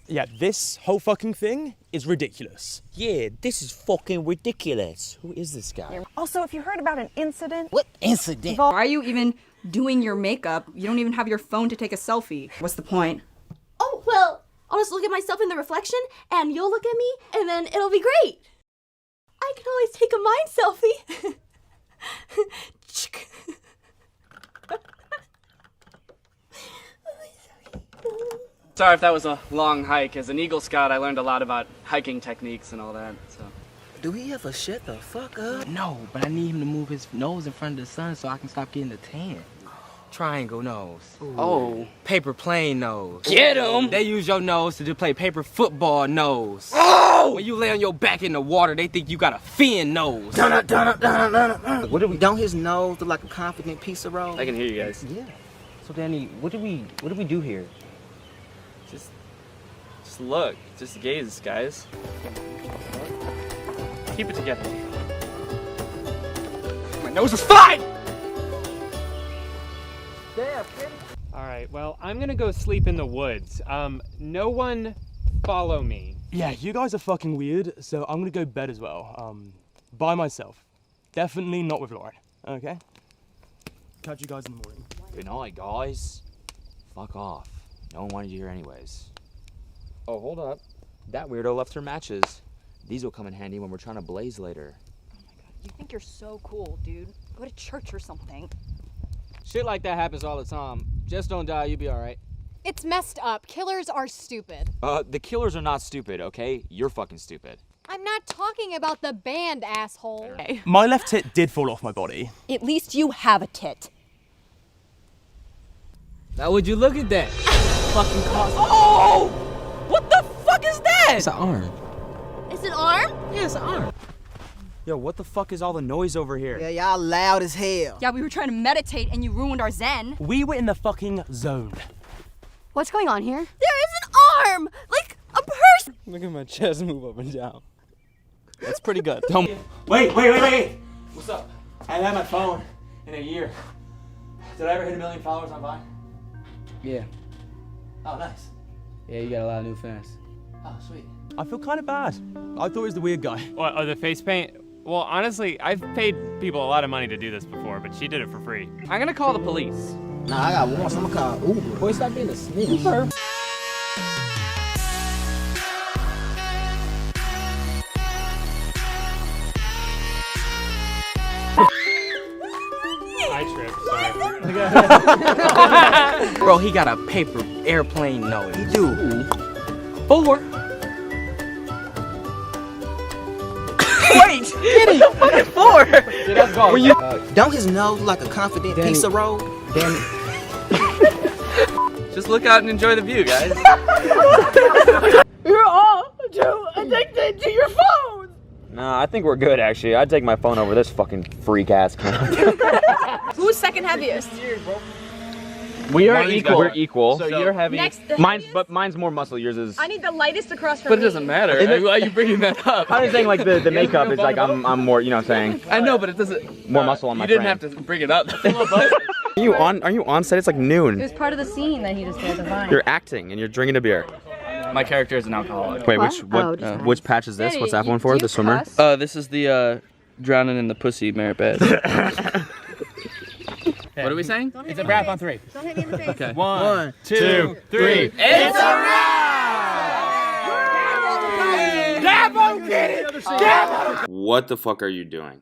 Yeah, this whole fucking thing is ridiculous. Yeah, this is fucking ridiculous. Who is this guy? Also, if you heard about an incident... What incident? Why are you even doing your makeup? You don't even have your phone to take a selfie. What's the point? Oh, well, I'll just look at myself in the reflection, and you'll look at me, and then it'll be great. I can always take a mind selfie. Sorry if that was a long hike. As an Eagle Scout, I learned a lot about hiking techniques and all that, so. Do he ever shut the fuck up? No, but I need him to move his nose in front of the sun so I can stop getting the tan. Triangle nose. Ooh. Oh. Paper plane nose. Get him! They use your nose to just play paper football nose. Oh! When you lay on your back in the water, they think you got a fin nose. What do we? Don't his nose look like a confident piece of road? I can hear you guys. Yeah. So Danny, what do we do here? Just look. Just gaze, guys. Keep it together. My nose is fine! Alright, well, I'm gonna go sleep in the woods. No one follow me. Yeah, you guys are fucking weird, so I'm gonna go bed as well. By myself. Definitely not with Lauren, okay? Catch you guys in the morning. Good night, guys. Fuck off. No one wanted you here anyways. Oh, hold up. That weirdo left her matches. These will come in handy when we're trying to blaze later. Oh my god, you think you're so cool, dude. Go to church or something. Shit like that happens all the time. Just don't die, you'll be alright. It's messed up. Killers are stupid. The killers are not stupid, okay? You're fucking stupid. I'm not talking about the band, asshole. Okay. My left tit did fall off my body. At least you have a tit. Now would you look at that? Fucking cause. Oh! What the fuck is that? It's an arm. It's an arm? Yeah, it's an arm. Yo, what the fuck is all the noise over here? Yeah, y'all loud as hell. Yeah, we were trying to meditate and you ruined our zen. We were in the fucking zone. What's going on here? There is an arm! Like a person! Look at my chest move up and down. That's pretty good. Wait. What's up? I haven't had my phone in a year. Did I ever hit 1 million followers on Vine? Yeah. Oh, nice. Yeah, you got a lot of new fans. Oh, sweet. I feel kind of bad. I thought he was the weird guy. What, oh, the face paint? Well, honestly, I've paid people a lot of money to do this before, but she did it for free. I'm gonna call the police. Nah, I got one. I'm gonna call Uber. Boy, stop being a snitch. I tripped, sorry. Bro, he got a paper airplane nose. He do. 4. Wait, Kenny, fucking 4. Yeah, that's gone. When you don't his nose look like a confident piece of road? Danny. Just look out and enjoy the view, guys. You're all too addicted to your phone! Nah, I think we're good, actually. I'd take my phone over this fucking freak-ass cunt. Who's second heaviest? We are equal. We're equal. So you're heavy. Mine's more muscle. Yours is. I need the lightest across from But me. it doesn't matter. Why are you bringing that up? I'm just saying, like the makeup is like I'm more. You know what I'm saying? I know, but it doesn't. More muscle on my You didn't frame. have to bring it up. Are you on set? It's like noon. It was part of the scene that he just did at the Vine. You're acting and you're drinking a beer. My character is an alcoholic. Wait, What? which patch is this? Danny, What's that you- one for? do The you swimmer? cuss? This is the drowning in the pussy merit badge. What are we saying? It's a wrap on 3. Don't hit me in the face. Okay. 1, 2, 3. It's a What the fuck are you doing?